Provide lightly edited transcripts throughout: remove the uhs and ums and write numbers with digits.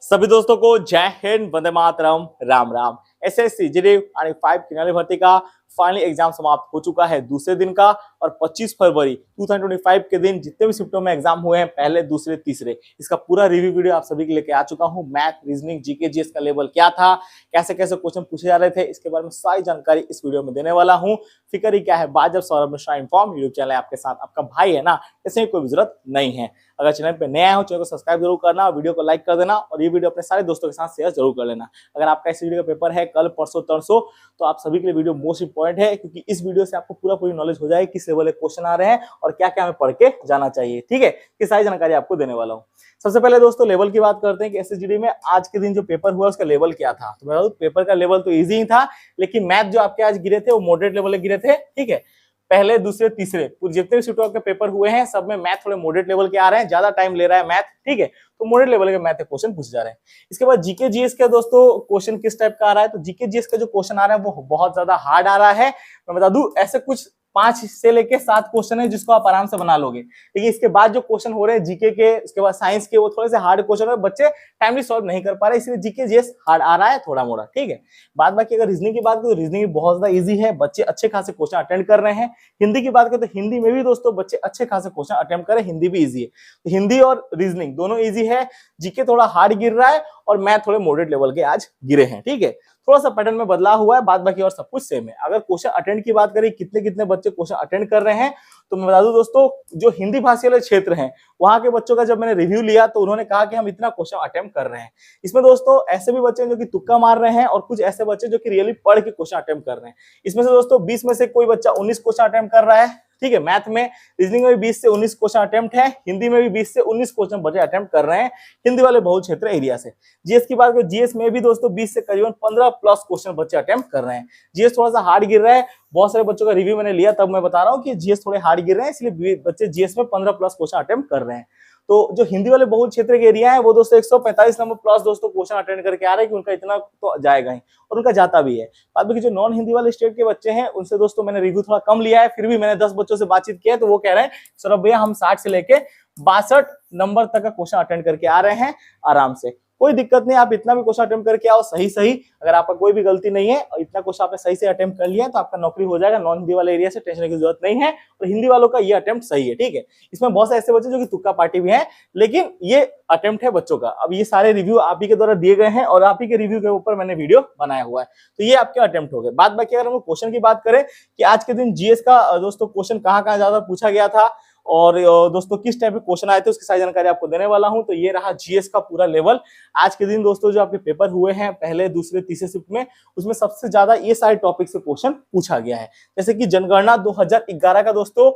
सभी दोस्तों को जय हिंद, वंदे मातरम, राम राम। एसएससी जीडी आणि 5 किनारी भर्ती का फाइनली एग्जाम समाप्त हो चुका है दूसरे दिन का। और 25 फरवरी 2025 के दिन जितने भी शिफ्टों में एग्जाम हुए हैं, पहले दूसरे तीसरे, इसका पूरा रिव्यू वीडियो आप सभी के लेके आ चुका हूं। मैथ, रीजनिंग, जीके, जीएस का लेवल क्या था, कैसे कैसे क्वेश्चन पूछे जा रहे थे, इसके बारे में सारी जानकारी इस वीडियो में देने वाला हूं। फिक्र ही क्या है, बात जब Saurabh Mishra inform YouTube channel है आपके साथ, आपका भाई है ना, ऐसे कोई जरूरत नहीं है। अगर चैनल पे नया हो, चैनल को सब्सक्राइब जरूर करना, वीडियो को लाइक कर देना और ये वीडियो अपने सारे दोस्तों के साथ शेयर जरूर कर लेना। अगर आपका इस वीडियो का पेपर है कल, परसों, तरसों, तो आप सभी के लिए वीडियो मोस्ट इंपॉर्टेंट है, क्योंकि इस वीडियो से आपको पूरी नॉलेज हो जाएगी किस लेवल के क्वेश्चन आ रहे हैं और क्या क्या हमें पढ़ के जाना चाहिए। ठीक है, ये सारी जानकारी आपको देने वाला हूँ। सबसे पहले दोस्तों लेवल की बात करते हैं कि एसएसजीडी में आज के दिन जो पेपर हुआ उसका लेवल क्या था। तो मैं पेपर का लेवल तो इजी ही था, लेकिन मैथ जो आपके आज गिरे थे वो मॉडरेट लेवल के गिरे थे। ठीक है, पहले दूसरे तीसरे जितने भी शिफ्टों के पेपर हुए हैं सब में मैथ थोड़े मॉडरेट लेवल के आ रहे हैं, ज्यादा टाइम ले रहा है मैथ। ठीक है, तो मॉडरेट लेवल के मैथ के क्वेश्चन पूछे जा रहे हैं। इसके बाद जीके जीएस का दोस्तों क्वेश्चन किस टाइप का आ रहा है, तो जीके जीएस का जो क्वेश्चन आ रहा है वो बहुत ज्यादा हार्ड आ रहा है। मैं बता दूं, ऐसे कुछ 5 से लेके 7 क्वेश्चन है जिसको आप आराम से बना लोगे, लेकिन इसके बाद जो क्वेश्चन हो रहे हैं जीके के, इसके बाद साइंस के, वो थोड़े से हार्ड क्वेश्चन है, बच्चे टाइमली सॉल्व नहीं कर पा रहे, इसलिए जीके जीएस हार्ड आ रहा है थोड़ा मोड़ा। ठीक है, बाद बाकी अगर रीजनिंग की बात करें तो रीजनिंग बहुत ज्यादा इजी है, बच्चे अच्छे खासे क्वेश्चन अटेंड कर रहे हैं। हिंदी की बात करें तो हिंदी में भी दोस्तों बच्चे अच्छे खासे क्वेश्चन अटेम्प्ट कर रहे हैं, हिंदी भी इजी है। तो हिंदी और रीजनिंग दोनों इजी है, जीके थोड़ा हार्ड गिर रहा है और मैथ थोड़े मॉडरेट लेवल के आज गिरे हैं। ठीक है, थोड़ा सा पैटर्न में बदलाव हुआ है, बाद बाकी और सब कुछ सेम है। अगर क्वेश्चन अटेंड की बात करें कितने कितने बच्चे क्वेश्चन अटेंड कर रहे हैं, तो मैं बता दूं दोस्तों, जो हिंदी भाषी वाले क्षेत्र हैं वहां के बच्चों का जब मैंने रिव्यू लिया तो उन्होंने कहा कि हम इतना क्वेश्चन अटेम्प्ट कर रहे हैं। इसमें दोस्तों ऐसे भी बच्चे जो कि तुक्का मार रहे हैं और कुछ ऐसे बच्चे जो कि रियली पढ़ के क्वेश्चन अटेम्प्ट कर रहे हैं। इसमें से दोस्तों 20 में से कोई बच्चा 19 क्वेश्चन अटेम्प्ट कर रहा है। ठीक है, मैथ में, रीजनिंग में भी 20 से 19 क्वेश्चन अटेम्प्ट है, हिंदी में भी 20 से 19 क्वेश्चन बच्चे अटेम्प्ट कर रहे हैं हिंदी वाले बहुल क्षेत्र एरिया से। जीएस की बात करें, जीएस में भी दोस्तों 20 से करीबन 15 प्लस क्वेश्चन बच्चे अटेम्प्ट कर रहे हैं। जीएस थोड़ा सा हार्ड गिर रहा है, बहुत सारे बच्चों का रिव्यू मैंने लिया तब मैं बता रहा हूँ कि जीएस थोड़े हार्ड गिर रहे हैं, इसलिए बच्चे जीएस में 15 प्लस क्वेश्चन अटेम्प्ट कर रहे हैं। तो जो हिंदी वाले बहुल क्षेत्र के एरिया है वो दोस्तों 145 नंबर प्लस दोस्तों क्वेश्चन अटेंड करके आ रहे हैं कि उनका इतना तो जाएगा ही, और उनका जाता भी है। बाद में जो नॉन हिंदी वाले स्टेट के बच्चे हैं उनसे दोस्तों मैंने रिव्यू थोड़ा कम लिया है, फिर भी मैंने 10 बच्चों से बातचीत किया है तो वो कह रहे हैं सौरभ भैया हम 60 से लेके 62 नंबर तक का क्वेश्चन अटेंड करके आ रहे हैं आराम से। कोई दिक्कत नहीं, आप इतना भी क्वेश्चन अटेम्प्ट करके आओ सही। अगर आपका कोई भी गलती नहीं है और इतना क्वेश्चन आपने सही से अटेम्प्ट कर लिया है तो आपका नौकरी हो जाएगा। नॉन हिंदी वाले एरिया से टेंशन की जरूरत नहीं है, और हिंदी वालों का ये अटेम्प्ट सही है। ठीक है, इसमें बहुत से ऐसे बच्चे जो कि तुक्का पार्टी भी हैं, लेकिन ये अटेम्प्ट है बच्चों का। अब ये सारे रिव्यू आप ही के द्वारा दिए गए हैं और आप ही के रिव्यू के ऊपर मैंने वीडियो बनाया हुआ है, तो ये आपके अटेम्प्ट हो गए। बात बाकी अगर हम क्वेश्चन की बात करें कि आज के दिन जीएस का दोस्तों क्वेश्चन कहाँ ज्यादा पूछा गया था और दोस्तों किस टाइप के क्वेश्चन आए थे उसकी सारी जानकारी आपको देने वाला हूं। तो ये रहा जीएस का पूरा लेवल आज के दिन दोस्तों। जो आपके पेपर हुए हैं पहले दूसरे तीसरे शिफ्ट में, उसमें सबसे ज्यादा ये सारे टॉपिक से क्वेश्चन पूछा गया है। जैसे कि जनगणना 2011 का दोस्तों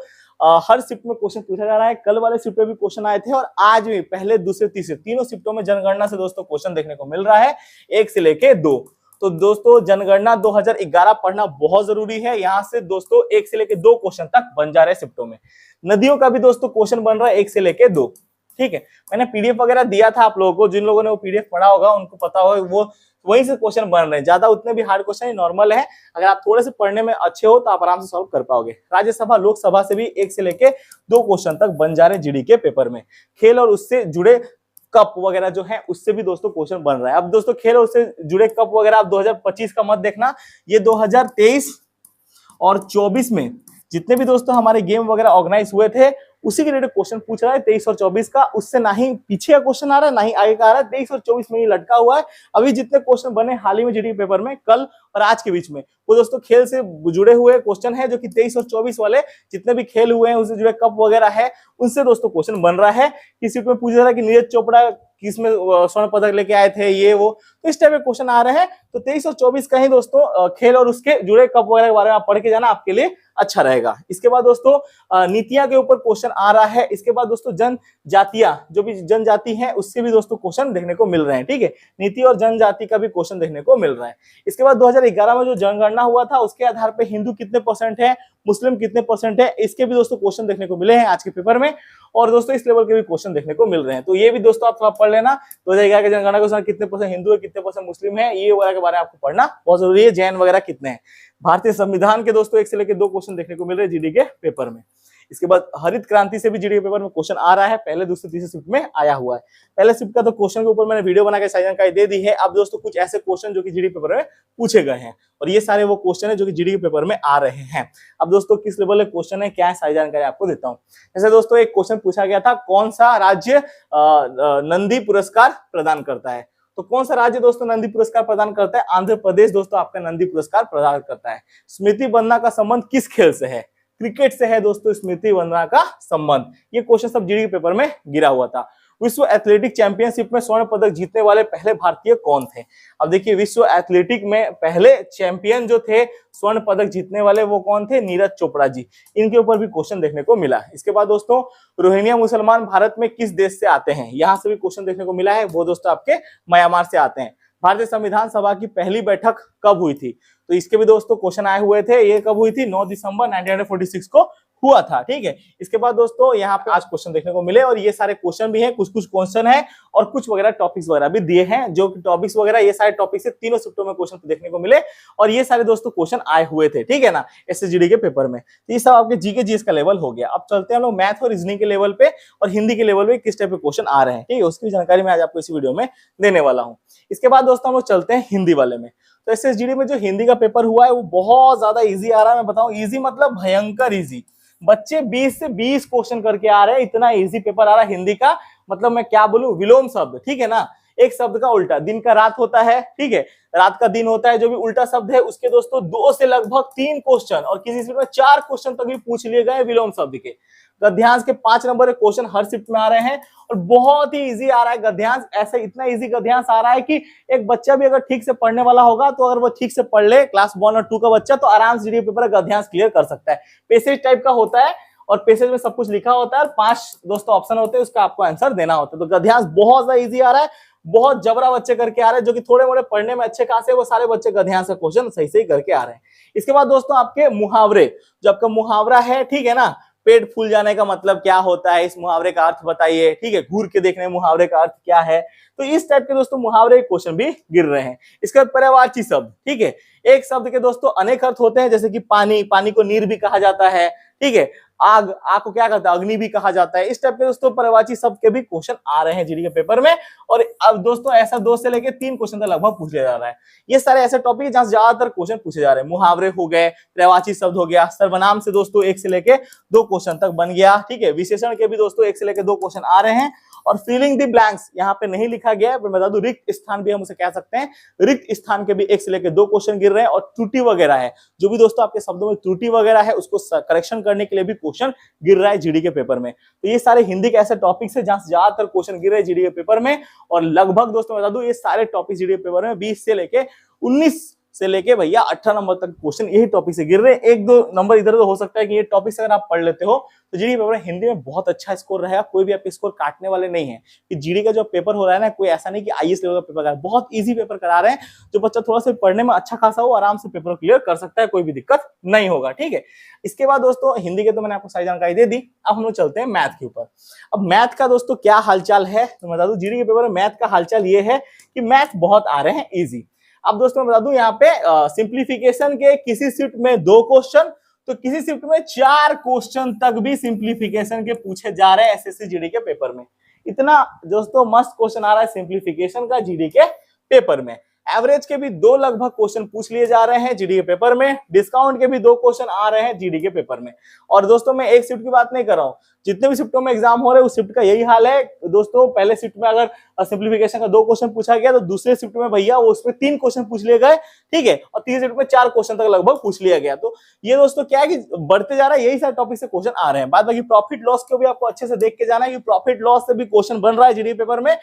हर शिफ्ट में क्वेश्चन पूछा जा रहा है। कल वाले शिफ्ट में भी क्वेश्चन आए थे और आज भी पहले दूसरे तीसरे तीनों शिफ्टों में जनगणना से दोस्तों क्वेश्चन देखने को मिल रहा है, 1 से लेके 2। तो दोस्तों जनगणना 2011 पढ़ना बहुत जरूरी है। यहाँ से दोस्तों 1 से लेके 2 क्वेश्चन तक बन जा रहे हैं शिफ्टों में। नदियों का भी दोस्तों क्वेश्चन बन रहा है 1 से लेके 2। ठीक है, मैंने पीडीएफ वगैरह दिया था आप लोगों को, जिन लोगों ने वो पीडीएफ पढ़ा होगा उनको पता होगा वो वहीं से क्वेश्चन बन रहे हैं। ज्यादा उतने भी हार्ड क्वेश्चन नॉर्मल है, अगर आप थोड़े से पढ़ने में अच्छे हो तो आप आराम से सॉल्व कर पाओगे। राज्यसभा लोकसभा से भी 1 से लेके 2 क्वेश्चन तक बन जा रहे हैं जीडी के पेपर में। खेल और उससे जुड़े कप वगैरह जो है उससे भी दोस्तों क्वेश्चन बन रहा है। अब दोस्तों खेल और उससे जुड़े कप वगैरह आप 2025 का मत देखना, ये 2023 और 24 में जितने भी दोस्तों हमारे गेम वगैरह ऑर्गेनाइज हुए थे उसी के रिलेटेड क्वेश्चन पूछ रहा है 23 और 24 का। उससे ना ही पीछे का क्वेश्चन आ रहा है ना ही आगे का आ रहा है, 23 और 24 में ही लटका हुआ है। अभी जितने क्वेश्चन बने हाल ही में जीडी पेपर में कल और आज के बीच में, वो दोस्तों खेल से जुड़े हुए क्वेश्चन है, जो कि 23 और 24 वाले जितने भी खेल हुए हैं उससे जुड़े कप वगैरह है उनसे दोस्तों क्वेश्चन बन रहा है। किसी में पूछ रहा है कि नीरज चोपड़ा किसमें स्वर्ण पदक लेके आए थे, ये वो, तो इस टाइप के क्वेश्चन आ रहे हैं। तो 23 और 24 का ही दोस्तों खेल और उसके जुड़े कप वगैरह के बारे में आप पढ़ के जाना, आपके लिए अच्छा रहेगा। इसके बाद दोस्तों नीतियां के ऊपर क्वेश्चन आ रहा है। इसके बाद दोस्तों जनजातियां, जो भी जनजाति है उससे भी दोस्तों क्वेश्चन देखने को मिल रहे हैं। ठीक है, नीति और जनजाति का भी क्वेश्चन देखने को मिल रहा है। इसके बाद 2011 में जो जनगणना हुआ था उसके आधार पर हिंदू कितने % है, मुस्लिम कितने % है, इसके भी दोस्तों क्वेश्चन देखने को मिले हैं आज के पेपर में। और दोस्तों इस लेवल के भी क्वेश्चन देखने को मिल रहे हैं, तो ये भी दोस्तों आप थोड़ा पढ़ लेना। 2011 के जनगणना के कितने % हिंदू है, कितने % मुस्लिम है, ये वगैरह के बारे में आपको पढ़ना बहुत जरूरी है। जैन वगैरह कितने हैं। भारतीय संविधान के दोस्तों 1 से लेकर 2 क्वेश्चन देखने को मिल रहे हैं जीडी के पेपर में। इसके बाद हरित क्रांति से भी जीडी के पेपर में क्वेश्चन आ रहा है, पहले दूसरे तीसरे शिफ्ट में आया हुआ है। पहले शिफ्ट का तो क्वेश्चन के ऊपर मैंने वीडियो बना के सारी जानकारी दे दी है। अब दोस्तों कुछ ऐसे क्वेश्चन जो कि जीडी पेपर में पूछे गए हैं और ये सारे वो क्वेश्चन है जो कि जीडी के पेपर में आ रहे हैं। अब दोस्तों किस लेवल के क्वेश्चन है, क्या है, सारी जानकारी आपको देता हूं। जैसे दोस्तों एक क्वेश्चन पूछा गया था, कौन सा राज्य नंदी पुरस्कार प्रदान करता है? तो कौन सा राज्य दोस्तों नंदी पुरस्कार प्रदान करता है? आंध्र प्रदेश दोस्तों आपका नंदी पुरस्कार प्रदान करता है। स्मृति वंदना का संबंध किस खेल से है? क्रिकेट से है दोस्तों स्मृति वंदना का संबंध। ये क्वेश्चन सब जीडी के पेपर में गिरा हुआ था। विश्व एथलेटिक चैंपियनशिप में स्वर्ण पदक जीतने वाले पहले भारतीय कौन थे? अब देखिए विश्व एथलेटिक में पहले चैंपियन जो थे स्वर्ण पदक जीतने वाले वो कौन थे? नीरज चोपड़ा जी। इनके ऊपर भी क्वेश्चन देखने को मिला। इसके बाद दोस्तों रोहिंग्या मुसलमान भारत में किस देश से आते हैं? यहाँ से भी क्वेश्चन देखने को मिला है, वो दोस्तों आपके म्यांमार से आते हैं। भारतीय संविधान सभा की पहली बैठक कब हुई थी? तो इसके भी दोस्तों क्वेश्चन आए हुए थे। ये कब हुई थी? 9 दिसंबर 1946 को हुआ था। ठीक है, इसके बाद दोस्तों यहाँ पे आज क्वेश्चन देखने को मिले और ये सारे क्वेश्चन भी हैं, कुछ कुछ क्वेश्चन है और कुछ वगैरह टॉपिक्स वगैरह भी दिए हैं। जो टॉपिक्स वगैरह ये सारे टॉपिक्स से तीनों शिफ्टों में क्वेश्चन देखने को मिले और ये सारे दोस्तों क्वेश्चन आए हुए थे। ठीक है ना, एसएसजीडी के पेपर में। तो ये सब आपके जीके जीएस का लेवल हो गया। अब चलते हैं हम लोग मैथ और रीजनिंग के लेवल पे और हिंदी के लेवल पे किस टाइप के क्वेश्चन आ रहे हैं। ठीक है, उसकी जानकारी मैं आज आपको इसी वीडियो में देने वाला हूँ। इसके बाद दोस्तों हम लोग चलते हैं हिंदी वाले में। तो एसएसजीडी में जो हिंदी का पेपर हुआ है वो बहुत ज्यादा इजी आ रहा है। मैं बताऊं इजी मतलब भयंकर इजी। बच्चे 20 से 20 क्वेश्चन करके आ रहे हैं, इतना इजी पेपर आ रहा है हिंदी का। मतलब मैं क्या बोलूं, विलोम शब्द, ठीक है ना, एक शब्द का उल्टा। दिन का रात होता है, ठीक है, रात का दिन होता है, जो भी उल्टा शब्द है उसके दोस्तों 2 से लगभग 3 क्वेश्चन और किसी शिफ्ट में 4 क्वेश्चन तक भी पूछ लिए गए विलोम शब्द के। गद्यांश के 5 नंबर के क्वेश्चन हर शिफ्ट में आ रहे हैं और बहुत ही इजी आ रहा है गद्यांश। ऐसा इतना इजी गद्यांश आ रहा है कि एक बच्चा भी अगर ठीक से पढ़ने वाला होगा तो अगर वो ठीक से पढ़ ले, क्लास 1 और 2 का बच्चा, तो आराम से जीडी पेपर गद्यांश क्लियर कर सकता है। पैसेज टाइप का होता है और पैसेज में सब कुछ लिखा होता है और 5 दोस्तों ऑप्शन होते हैं, उसका आपको आंसर देना होता है। तो गद्यांश बहुत ज्यादा इजी आ रहा है, बहुत जबरा बच्चे करके आ रहे हैं। जो कि थोड़े मोड़े पढ़ने में अच्छे खासे, वो सारे बच्चे गद्यांश का क्वेश्चन सही सही करके आ रहे हैं। इसके बाद दोस्तों आपके मुहावरे, जो आपका मुहावरा है, ठीक है ना, पेट फूल जाने का मतलब क्या होता है, इस मुहावरे का अर्थ बताइए। ठीक है, घूर के देखने मुहावरे का अर्थ क्या है। तो इस टाइप के दोस्तों मुहावरे क्वेश्चन भी गिर रहे हैं। इसके बाद पर्यायवाची शब्द, ठीक है, एक शब्द के दोस्तों अनेक अर्थ होते हैं, जैसे कि पानी, पानी को नीर भी कहा जाता है। ठीक है, आग, आग को क्या कहता है, अग्नि भी कहा जाता है। इस टाइप के दोस्तों पर्यायवाची शब्द के भी क्वेश्चन आ रहे हैं जीडी के पेपर में। और अब दोस्तों ऐसा 2 से लेके 3 क्वेश्चन तक लगभग पूछ लिया जा रहा है। ये सारे ऐसे टॉपिक है जहां ज्यादातर क्वेश्चन पूछे जा रहे हैं। मुहावरे हो गए, पर्यायवाची शब्द हो गया, सर्वनाम से दोस्तों 1 से लेके 2 क्वेश्चन तक बन गया। ठीक है, विशेषण के भी दोस्तों 1 से लेके 2 क्वेश्चन आ रहे हैं। और फिलिंग द ब्लैंक्स यहाँ पे नहीं लिखा गया है, पर बता दूं रिक्त स्थान भी हम उसे कह सकते हैं। रिक्त स्थान के भी 1 से लेके 2 क्वेश्चन गिर रहे हैं। और त्रुटि वगैरह है, जो भी दोस्तों आपके शब्दों में त्रुटि वगैरह है उसको करेक्शन करने के लिए भी क्वेश्चन गिर रहा है जीडी के पेपर में। तो ये सारे हिंदी के ऐसे टॉपिक्स है जहां ज्यादातर क्वेश्चन गिर रहे हैं जीडी के पेपर में। और लगभग दोस्तों बता दूं ये सारे टॉपिक जीडी के पेपर में 20 से लेके 19 से लेके भैया 18 नंबर तक क्वेश्चन यही टॉपिक से गिर रहे हैं। 1-2 नंबर इधर उधर हो सकता है कि ये टॉपिक अगर आप पढ़ लेते हो तो जीडी पेपर में हिंदी में बहुत अच्छा स्कोर रहेगा। कोई भी आपके स्कोर काटने वाले नहीं है कि जीडी का जो पेपर हो रहा है ना, कोई ऐसा नहीं कि आईएएस लेवल का पेपर करा, बहुत इजी पेपर करा रहे हैं। जो बच्चा थोड़ा सा पढ़ने में अच्छा खासा हो आराम से पेपर क्लियर कर सकता है, कोई भी दिक्कत नहीं होगा। ठीक है, इसके बाद दोस्तों हिंदी के तो मैंने आपको सारी जानकारी दे दी। अब हम लोग चलते हैं मैथ के ऊपर। अब मैथ का दोस्तों क्या हालचाल है तो बता दूं, जीडी के पेपर में मैथ का हालचाल ये है कि मैथ बहुत आ रहे हैं इजी। अब दोस्तों मैं बता दूं यहाँ पे सिंप्लीफिकेशन के किसी शिफ्ट में 2 क्वेश्चन, तो किसी शिफ्ट में 4 क्वेश्चन तक भी सिंप्लीफिकेशन के पूछे जा रहे हैं एसएससी जीडी के पेपर में। इतना दोस्तों मस्त क्वेश्चन आ रहा है सिंप्लीफिकेशन का जीडी के पेपर में। एवरेज के भी 2 लगभग क्वेश्चन पूछ लिए जा रहे हैं जीडी के पेपर में। डिस्काउंट के भी 2 क्वेश्चन आ रहे हैं जीडी के पेपर में। और दोस्तों मैं एक शिफ्ट की बात नहीं कर रहा हूं, जितने भी शिफ्टों में एग्जाम हो रहे हैं उस शिफ्ट का यही हाल है दोस्तों। पहले शिफ्ट में अगर सिंप्लीफिकेशन का 2 क्वेश्चन पूछा गया तो दूसरे शिफ्ट में भैया वो उसमें 3 क्वेश्चन पूछ लिए गए। ठीक है, और तीसरे शिफ्ट में 4 क्वेश्चन तक लगभग पूछ लिया गया। तो ये दोस्तों क्या है कि बढ़ते जा रहा है, यही सारे टॉपिक से क्वेश्चन आ रहे हैं। बाद बाकी प्रॉफिट लॉस को भी आपको अच्छे से देख के जाना है कि प्रॉफिट लॉस से भी क्वेश्चन बन रहा है जीडी पेपर में।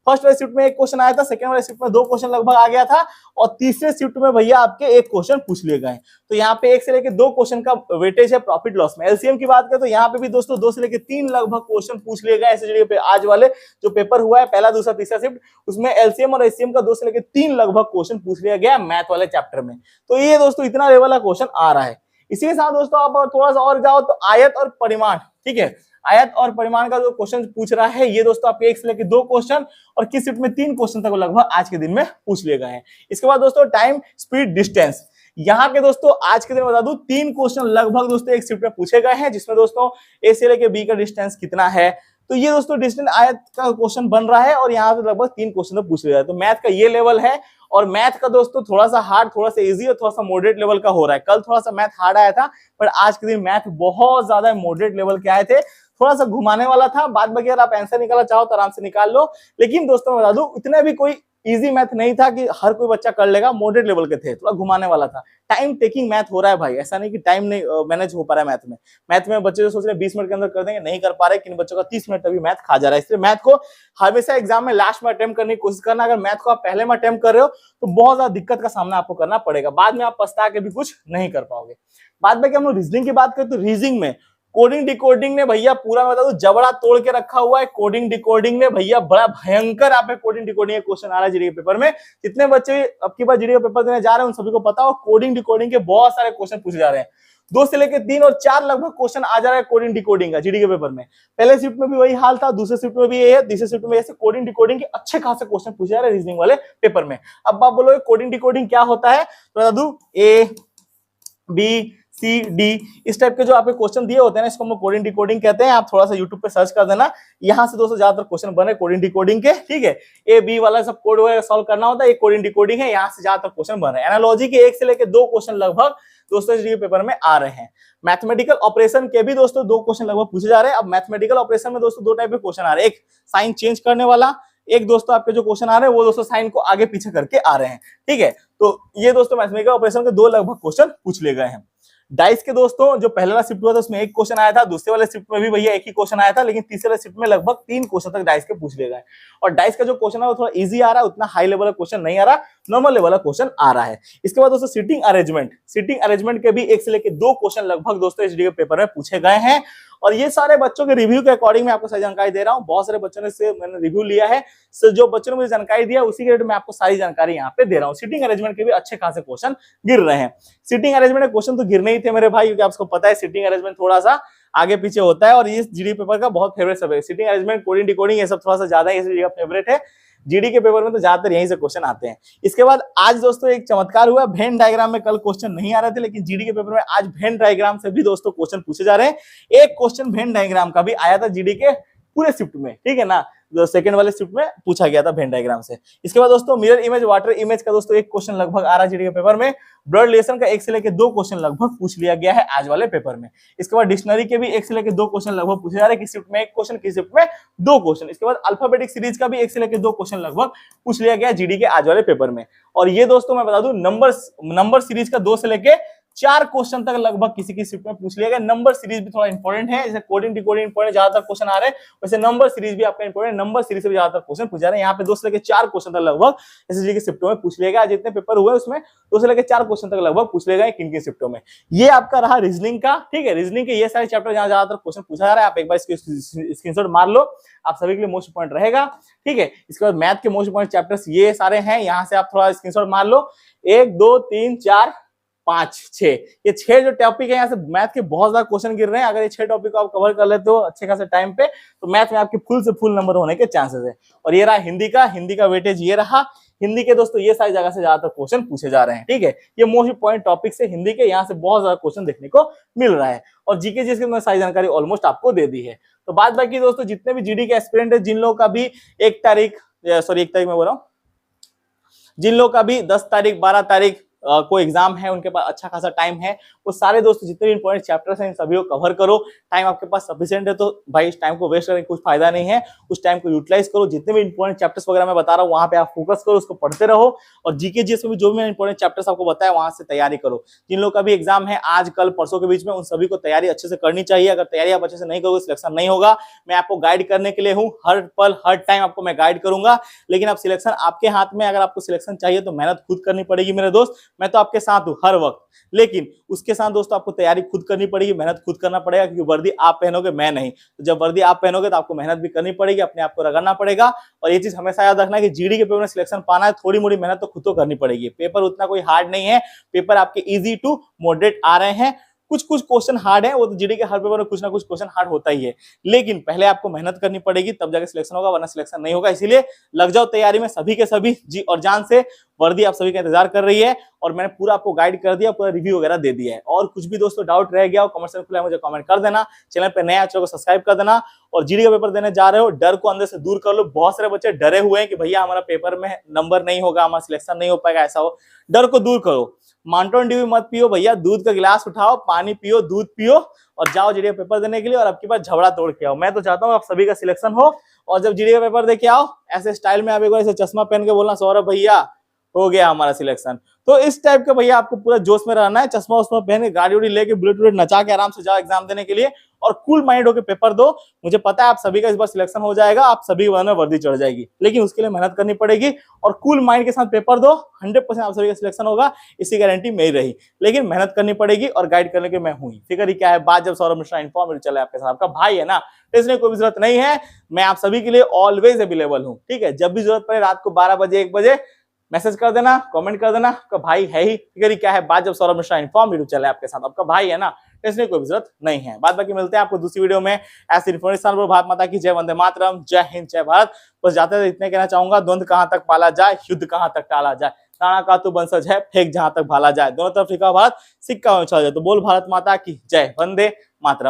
फर्स्ट वाले शिफ्ट में 1 क्वेश्चन आया था, सेकंड वाले शिफ्ट में 2 क्वेश्चन लगभग आ गया था और तीसरे शिफ्ट में भैया आपके 1 क्वेश्चन पूछ लिए गए। तो यहाँ पे 1 से लेके 2 क्वेश्चन का वेटेज है प्रॉफिट लॉस में। एलसीएम की बात करें तो यहाँ पे भी दोस्तों 2 से लेके 3 लगभग क्वेश्चन पूछ लिए गए। ऐसे पे आज वाले जो पेपर हुआ है पहला दूसरा तीसरा शिफ्ट, उसमें एलसीएम और एचसीएम का 2 से लेके 3 लगभग क्वेश्चन पूछ लिया गया मैथ वाले चैप्टर में। तो ये दोस्तों इतना लेवल का क्वेश्चन आ रहा है। इसी के साथ दोस्तों आप थोड़ा सा और जाओ तो आयत और परिमाण, ठीक है, आयत और परिमाण का जो क्वेश्चन पूछ रहा है ये दोस्तों आपके 1 से लेके 2 क्वेश्चन और किस शिफ्ट में 3 क्वेश्चन तक लगभग आज के दिन में पूछ लिए गए हैं। इसके बाद दोस्तों टाइम स्पीड डिस्टेंस, यहाँ के दोस्तों आज के दिन बता दूं 3 क्वेश्चन लगभग दोस्तों एक शिफ्ट में पूछे गए हैं, जिसमें दोस्तों ए से लेके बी का डिस्टेंस कितना है, तो ये दोस्तों डिस्टेंस आयत का क्वेश्चन बन रहा है और यहाँ पे लगभग 3 क्वेश्चन तो पूछ लिया है। तो मैथ का ये लेवल है और मैथ का दोस्तों थोड़ा सा हार्ड, थोड़ा सा इजी और थोड़ा सा मॉडरेट लेवल का हो रहा है। कल थोड़ा सा मैथ हार्ड आया था, पर आज के दिन मैथ बहुत ज्यादा मॉडरेट लेवल के आए थे, थोड़ा सा घुमाने वाला था। बाद में अगर आप आंसर निकालना चाहो तो आराम से निकाल लो, लेकिन दोस्तों मैं बता दूं इतना भी कोई इजी मैथ नहीं था कि हर कोई बच्चा कर लेगा, मॉडरेट लेवल के थे, थोड़ा घुमाने वाला था। टाइम टेकिंग मैथ हो रहा है भाई, ऐसा नहीं कि टाइम नहीं मैनेज हो पा रहा है मैथ में। मैथ में बच्चे जो सोच रहे हैं 20 मिनट के अंदर कर देंगे, नहीं कर पा रहे, किन बच्चों का 30 मिनट तभी मैथ खा जा रहा है। इसलिए मैथ को हमेशा एग्जाम में लास्ट में अटेम्प्ट करने की कोशिश करना। अगर मैथ को आप पहले में अटेम्प्ट कर रहे हो तो बहुत ज्यादा दिक्कत का सामना आपको करना पड़ेगा, बाद में आप पछता के भी कुछ नहीं कर पाओगे। बाद में हम लोग रीजनिंग की बात करें तो रीजनिंग में कोडिंग डिकोडिंग ने भैया पूरा बता दो जबड़ा तोड़ के रखा हुआ है। कोडिंग डिकोडिंग ने भैया बड़ा भयंकर आप कोडिंग डिकोडिंग का क्वेश्चन आ रहा है जीडी के पेपर में। जितने बच्चे अब की बार जीडी का पेपर देने जा रहे हैं उन सभी को पता हो कोडिंग डिकोडिंग के बहुत सारे क्वेश्चन पूछे जा रहे हैं। 2 से लेकर 3 और 4 लगभग क्वेश्चन आ जा रहा है कोडिंग डिकोडिंग का जीडी के पेपर में। पहले शिफ्ट में भी वही हाल था, दूसरे शिफ्ट में भी ये है, तीसरे शिफ्ट में ऐसे कोडिंग डिकोडिंग के अच्छे खासे क्वेश्चन पूछे जा रहे हैं रीजनिंग वाले पेपर में। अब आप बोलोगे कोडिंग डिकोडिंग क्या होता है, तो बता दूं ए बी सी डी इस टाइप के जो आपके क्वेश्चन दिए होते हैं ना, इसको हम कोडिंग डिकोडिंग कहते हैं। आप थोड़ा सा यूट्यूब पे सर्च कर देना, यहाँ से दोस्तों ज्यादातर क्वेश्चन बने कोडिंग डिकोडिंग के, ठीक है। ए बी वाला सब कोड वगैरह सॉल्व करना होता है, ये कोडिंग डिकोडिंग है, यहाँ से ज्यादातर क्वेश्चन बन रहे हैं। एनालॉजी के 1 से लेकर 2 क्वेश्चन लगभग दोस्तों जीडी पेपर में आ रहे हैं। मैथमेटिकल ऑपरेशन के भी दोस्तों 2 क्वेश्चन लगभग पूछे जा रहे हैं। अब मैथमेटिकल ऑपरेशन में दोस्तों 2 टाइप के क्वेश्चन आ रहे हैं, एक साइन चेंज करने वाला, एक दोस्तों आपके जो क्वेश्चन आ रहे हैं वो दोस्तों साइन को आगे पीछे करके आ रहे हैं, ठीक है। तो ये दोस्तों मैथमेटिकल ऑपरेशन के 2 लगभग क्वेश्चन पूछ लिए गए हैं। डाइस के दोस्तों जो पहले वाला शिफ्ट हुआ था उसमें 1 क्वेश्चन आया था, दूसरे वाले शिफ्ट में भी भैया 1 ही क्वेश्चन आया था, लेकिन तीसरे वाले शिफ्ट में लगभग 3 क्वेश्चन तक डाइस के पूछ लिए गए। और डाइस का जो क्वेश्चन है वो थोड़ा इजी आ रहा है, उतना हाई लेवल का क्वेश्चन नहीं आ रहा, नॉर्मल लेवल का क्वेश्चन आ रहा है। इसके बाद दोस्तों सिटिंग अरेंजमेंट के भी 1 से लेकर 2 क्वेश्चन लगभग दोस्तों एचडी के पेपर में पूछे गए हैं। और ये सारे बच्चों के रिव्यू के अकॉर्डिंग मैं आपको सारी जानकारी दे रहा हूँ। बहुत सारे बच्चों ने से मैंने रिव्यू लिया है, जो बच्चों ने मुझे जानकारी दिया उसी के रेट में आपको सारी जानकारी यहाँ पे दे रहा हूँ। सिटिंग अरेंजमेंट के भी अच्छे खासे क्वेश्चन गिर रहे हैं। सिटिंग अरेंजमेंट के क्वेश्चन तो गिरने ही थे मेरे भाई, क्योंकि आपको पता है सिटिंग अरेंजमेंट थोड़ा सा आगे पीछे होता है और ये जीडी पेपर का बहुत favourite subject. Sitting arrangement, coding decoding ये सब थोड़ा सा ज्यादा इसलिए फेवरेट है। जीडी के पेपर में तो ज्यादातर यहीं से क्वेश्चन आते हैं। इसके बाद आज दोस्तों एक चमत्कार हुआ, वेन डायग्राम में कल क्वेश्चन नहीं आ रहे थे, लेकिन जीडी के पेपर में आज वेन डायग्राम से भी दोस्तों क्वेश्चन पूछे जा रहे हैं। एक क्वेश्चन वेन डायग्राम का भी आया था जीडी के पूरे शिफ्ट में, ठीक है ना, सेकंड वाले शिफ्ट में पूछा गया था वेन डायग्राम से। इसके बाद दोस्तों मिरर इमेज, वाटर इमेज का दोस्तों 1 क्वेश्चन लगभग आ रहा है जीडी के पेपर में। ब्लड रिलेशन का 1 से लेकर 2 क्वेश्चन लगभग पूछ लिया गया है आज वाले पेपर में। इसके बाद डिक्शनरी के भी 1 से लेकर 2 क्वेश्चन लगभग पूछे जा रहे हैं, किस शिफ्ट में 1 क्वेश्चन, किस शिफ्ट में 2 क्वेश्चन। इसके बाद अल्फाबेटिक सीरीज का भी 1 से लेकर 2 क्वेश्चन लगभग पूछ लिया गया जीडी के आज वाले पेपर में। और ये दोस्तों मैं बता दूं नंबर सीरीज का 2 से लेकर 4 क्वेश्चन तक लगभग किसी की शिफ्ट में पूछ लिया गया। नंबर सीरीज भी थोड़ा इंपॉर्टेंट है, जैसे कोडिंग डिकोडिंग इंपॉर्टेंट ज्यादातर क्वेश्चन आ रहे हैं, वैसे नंबर सीरीज भी आपका इंपॉर्टेंट, नंबर सीरीज से भी ज्यादातर क्वेश्चन पूछ जा रहे हैं। यहाँ पे 2 से लेकर 4 क्वेश्चन तक लगभग एसएससी की शिफ्टों में पूछ लिया गया। जितने पेपर हुए उसमें 2 से लेकर 4 क्वेश्चन तक लगभग पूछ लिए गए किन की शिफ्टों में। ये आपका रहा रीजनिंग का, ठीक है। रीजनिंग के ये सारे चैप्टर जहां ज्यादातर क्वेश्चन पूछा जा रहा है, आप एक बार इसके स्क्रीनशॉट मार लो, आप सभी के लिए मोस्ट इंपॉर्टेंट रहेगा, ठीक है। इसके बाद मैथ के मोस्ट इंपॉर्टेंट चैप्टर्स ये सारे हैं, यहाँ से आप थोड़ा स्क्रीनशॉट मार लो। 1 2 3 4 5 6 ये 6 जो टॉपिक है, यहाँ से मैथ के बहुत ज्यादा क्वेश्चन गिर रहे हैं। अगर ये 6 टॉपिक को आप कवर कर लेते हो अच्छे खासे टाइम पे, तो मैथ में आपके फुल से फुल नंबर होने के चांसेस है। और ये रहा हिंदी का वेटेज ये रहा। हिंदी के दोस्तों ये सारी जगह से ज्यादातर क्वेश्चन पूछे जा रहे हैं, ठीक है। ये मोस्ट इंपॉर्टेंट टॉपिक से हिंदी के यहाँ से बहुत ज्यादा क्वेश्चन देखने को मिल रहा है। और जीके जिसकी मैं सारी जानकारी ऑलमोस्ट आपको दे दी है। तो बात बाकी दोस्तों जितने भी जीडी के एस्पिरेंट है, जिन लोगों का भी 1 तारीख में बोल रहा हूँ, जिन लोगों का भी 10 तारीख 12 तारीख कोई एग्जाम है, उनके पास अच्छा खासा टाइम है, वो सारे दोस्तों जितने भी इंपॉर्टेंट चैप्टर्स हैं इन सभी को कवर करो। टाइम आपके पास सफिशिएंट है तो भाई इस टाइम को वेस्ट करने कुछ फायदा नहीं है, उस टाइम को यूटिलाइज करो। जितने भी इंपॉर्टेंट चैप्टर्स वगैरह मैं बता रहा हूँ वहां पे आप फोकस करो, उसको पढ़ते रहो। और जीके जीएस में भी जो भी इंपॉर्टेंट चैप्टर्स आपको बताया वहां से तैयारी करो। जिन लोग का भी एग्जाम है आज कल परसों के बीच में, उन सभी को तैयारी अच्छे से करनी चाहिए। अगर तैयारी आप अच्छे से नहीं करोगे सिलेक्शन नहीं होगा। मैं आपको गाइड करने के लिए हूँ, हर पल हर टाइम आपको मैं गाइड करूंगा, लेकिन अब सिलेक्शन आपके हाथ में। अगर आपको सिलेक्शन चाहिए तो मेहनत खुद करनी पड़ेगी मेरे दोस्त, मैं तो आपके साथ हर वक्त, लेकिन उसके साथ दोस्तों आपको तैयारी खुद करनी पड़ेगी, मेहनत खुद करना पड़ेगा, क्योंकि वर्दी आप पहनोगे मैं नहीं। तो जब वर्दी आप पहनोगे तो आपको मेहनत भी करनी पड़ेगी, अपने आप को रगड़ना पड़ेगा। और ये चीज हमेशा याद रखना कि जीडी के पेपर में सिलेक्शन पाना है, थोड़ी मोड़ी मेहनत तो खुद तो करनी पड़ेगी। पेपर उतना कोई हार्ड नहीं है, पेपर आपके इजी टू मॉडरेट आ रहे हैं। कुछ कुछ क्वेश्चन हार्ड है, वो तो जीडी के हर पेपर में कुछ ना कुछ क्वेश्चन हार्ड होता ही है, लेकिन पहले आपको मेहनत करनी पड़ेगी तब जाके सिलेक्शन होगा, वरना सिलेक्शन नहीं होगा। इसीलिए लग जाओ तैयारी में सभी के सभी जी और जान से। वर्दी आप सभी का इंतजार कर रही है और मैंने पूरा आपको गाइड कर दिया, पूरा रिव्यू वगैरह दे दिया है। और कुछ भी दोस्तों डाउट रह गया हो, कमेंट सेक्शन खुला है, मुझे कमेंट कर देना। चैनल पे नया चैनल को सब्सक्राइब कर देना। और जीडी का पेपर देने जा रहे हो, डर को अंदर से दूर कर लो। बहुत सारे बच्चे डरे हुए हैं कि भैया हमारा पेपर में नंबर नहीं होगा, हमारा सिलेक्शन नहीं हो पाएगा, ऐसा हो। डर को दूर करो, माउंटेन ड्यू मत पियो भैया, दूध का गिलास उठाओ, पानी पियो, दूध पियो और जाओ जीडी का पेपर देने के लिए। और आपके पास झगड़ा तोड़ के आओ। मैं तो चाहता हूँ आप सभी का सिलेक्शन हो और जब जीडी का पेपर दे के आओ ऐसे स्टाइल में आप एक बार ऐसे चश्मा पहन के बोलना, सौरभ भैया हो गया हमारा सिलेक्शन। तो इस टाइप का भैया आपको पूरा जोश में रहना है, चश्मा उस्मा पहन के गाड़ी उड़ी लेके बुलेट वुलेट नचा के आराम से जाओ एग्जाम देने के लिए और कूल माइंड होकर पेपर दो। मुझे पता है आप सभी का इस बार सिलेक्शन हो जाएगा, आप सभी के में वर्दी चढ़ जाएगी, लेकिन उसके लिए मेहनत करनी पड़ेगी और कूल माइंड के साथ पेपर दो। 100% आप सभी का सिलेक्शन होगा, इसकी गारंटी मेरी रही, लेकिन मेहनत करनी पड़ेगी और गाइड करने के मैं हूं। फिक्र ही क्या है, बात जब सौरभ मिश्रा इन्फॉर्म चला आपके साथ, आपका भाई है ना, तो इसलिए कोई भी जरूरत नहीं है। मैं आप सभी के लिए ऑलवेज अवेलेबल हूँ, ठीक है। जब भी जरूरत पड़े रात को 12 बजे 1 बजे मैसेज कर देना, कमेंट कर देना, आपका भाई है ही। फिक्र क्या है, बात जब सौरभ मिश्रा इन्फॉर्म वीडियो चले आपके साथ, आपका भाई है ना, इसलिए कोई भी जरूरत नहीं है। बाद बाकी मिलते हैं आपको दूसरी वीडियो में ऐसे इन्फॉर्मेशन पर। भारत माता की जय, वंदे मातरम, जय हिंद, जय भारत। बस जाते हुए इतने कहना चाहूंगा, द्वंद्व कहां तक पाला जाए, युद्ध कहां तक टाला जाए, ताना का तू बंसज है, फेंक जहां तक भाला जाए, दोनों तरफ लिखा भारत, सिक्का में उछाला जाए। तो बोल भारत माता की जय, वंदे मातरम।